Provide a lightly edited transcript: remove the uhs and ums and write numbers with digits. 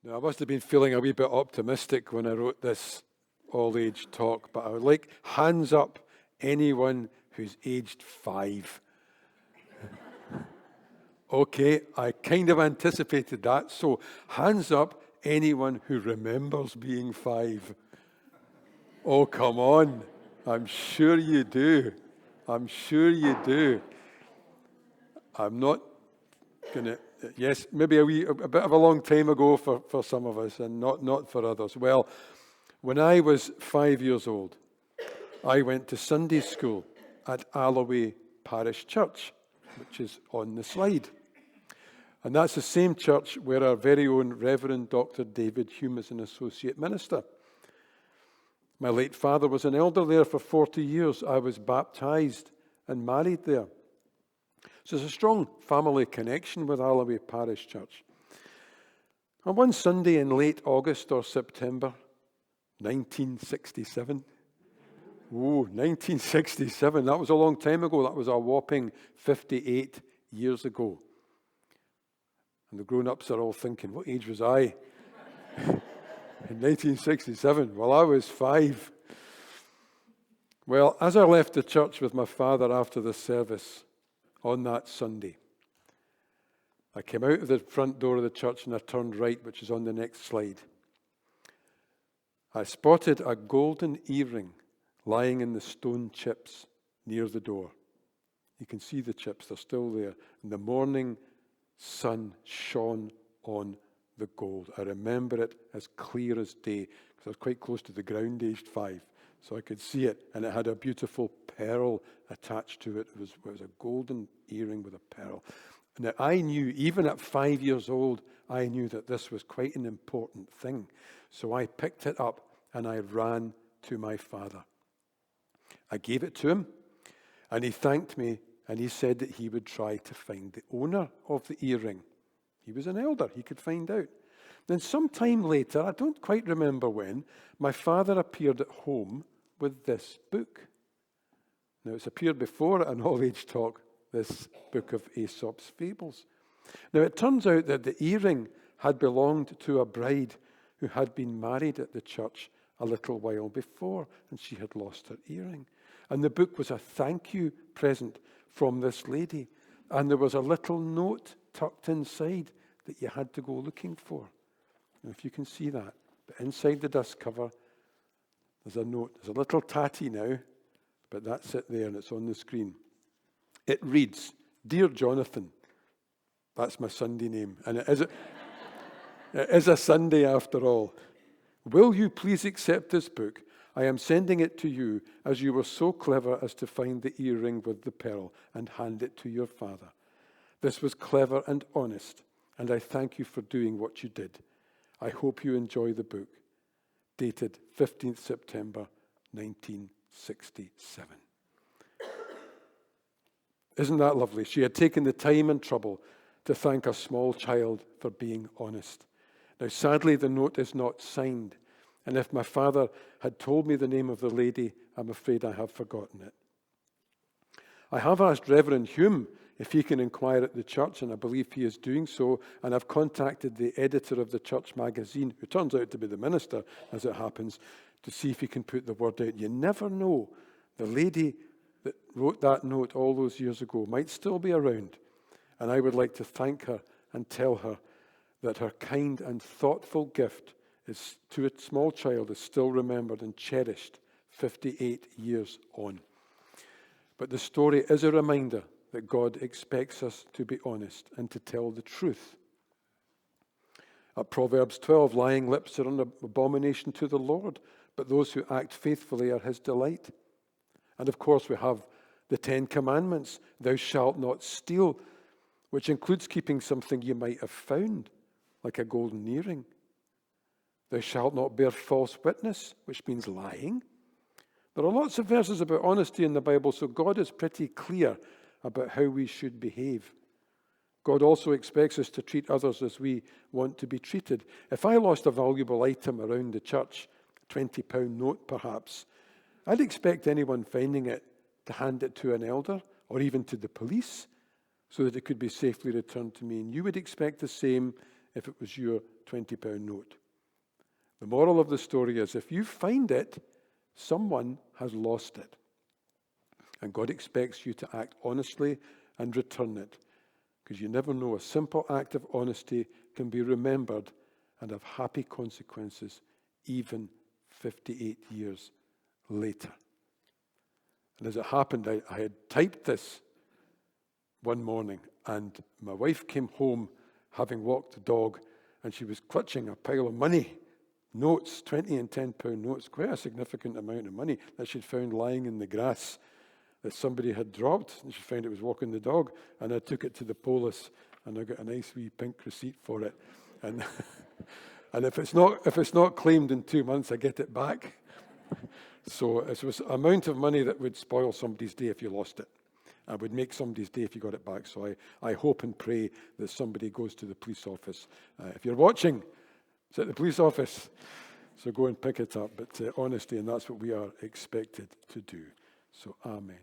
Now, I must have been feeling a wee bit optimistic when I wrote this all-age talk, but I would like hands up anyone who's aged 5. Okay, I kind of anticipated that, so hands up anyone who remembers being 5. Oh, come on. I'm sure you do. I'm sure you do. I'm not going to... Yes, maybe a bit of a long time ago for some of us and not for others. Well, when I was 5 years old, I went to Sunday school at Alloway Parish Church, which is on the slide. And that's the same church where our very own Reverend Dr. David Hume is an associate minister. My late father was an elder there for 40 years. I was baptized and married there. So there's a strong family connection with Alloway Parish Church. And one Sunday in late August or September, 1967. Oh, 1967. That was a long time ago. That was a whopping 58 years ago. And the grown-ups are all thinking, what age was I? In 1967. Well, I was 5. Well, as I left the church with my father after the service on that Sunday, I came out of the front door of the church and I turned right, which is on the next slide. I spotted a golden earring lying in the stone chips near the door. You can see the chips, they're still there. And the morning sun shone on the gold. I remember it as clear as day because I was quite close to the ground aged 5. So I could see it, and it had a beautiful pearl attached to it. It was a golden earring with a pearl. Now, I knew, even at 5 years old, I knew that this was quite an important thing. So I picked it up and I ran to my father. I gave it to him, and he thanked me, and he said that he would try to find the owner of the earring. He was an elder, he could find out. Then sometime later, I don't quite remember when, my father appeared at home with this book. Now, it's appeared before at an all-age talk, this book of Aesop's Fables. Now, it turns out that the earring had belonged to a bride who had been married at the church a little while before, and she had lost her earring. And the book was a thank you present from this lady. And there was a little note tucked inside that you had to go looking for. Now, if you can see that, but inside the dust cover, there's a note. There's a little tatty now, but that's it there, and it's on the screen. It reads, "Dear Jonathan," that's my Sunday name, and it is a Sunday after all. "Will you please accept this book? I am sending it to you as you were so clever as to find the earring with the pearl and hand it to your father. This was clever and honest, and I thank you for doing what you did. I hope you enjoy the book." Dated 15th September 1967. Isn't that lovely? She had taken the time and trouble to thank a small child for being honest. Now, sadly, the note is not signed, and if my father had told me the name of the lady, I'm afraid I have forgotten it. I have asked Reverend Hume if he can inquire at the church, and I believe he is doing so, and I've contacted the editor of the church magazine, who turns out to be the minister, as it happens, to see if he can put the word out. You never know. The lady that wrote that note all those years ago might still be around, and I would like to thank her and tell her that her kind and thoughtful gift is to a small child is still remembered and cherished 58 years on. But the story is a reminder that God expects us to be honest and to tell the truth. At Proverbs 12, lying lips are an abomination to the Lord, but those who act faithfully are his delight. And of course we have the 10 Commandments, thou shalt not steal, which includes keeping something you might have found, like a golden earring. Thou shalt not bear false witness, which means lying. There are lots of verses about honesty in the Bible, so God is pretty clear about how we should behave. God also expects us to treat others as we want to be treated. If I lost a valuable item around the church, a £20 note perhaps, I'd expect anyone finding it to hand it to an elder or even to the police so that it could be safely returned to me. And you would expect the same if it was your £20 note. The moral of the story is, if you find it, someone has lost it. And God expects you to act honestly and return it, because you never know, a simple act of honesty can be remembered and have happy consequences even 58 years later. And as it happened, I had typed this one morning, and my wife came home having walked the dog, and she was clutching a pile of money, notes, 20 and £10 notes, quite a significant amount of money that she'd found lying in the grass that somebody had dropped, and she found it was walking the dog, and I took it to the police, and I got a nice wee pink receipt for it. And and if it's not claimed in 2 months, I get it back. So it was an amount of money that would spoil somebody's day if you lost it. I would make somebody's day if you got it back. So I hope and pray that somebody goes to the police office. If you're watching, it's at the police office. So go and pick it up. But honesty, and that's what we are expected to do. So amen.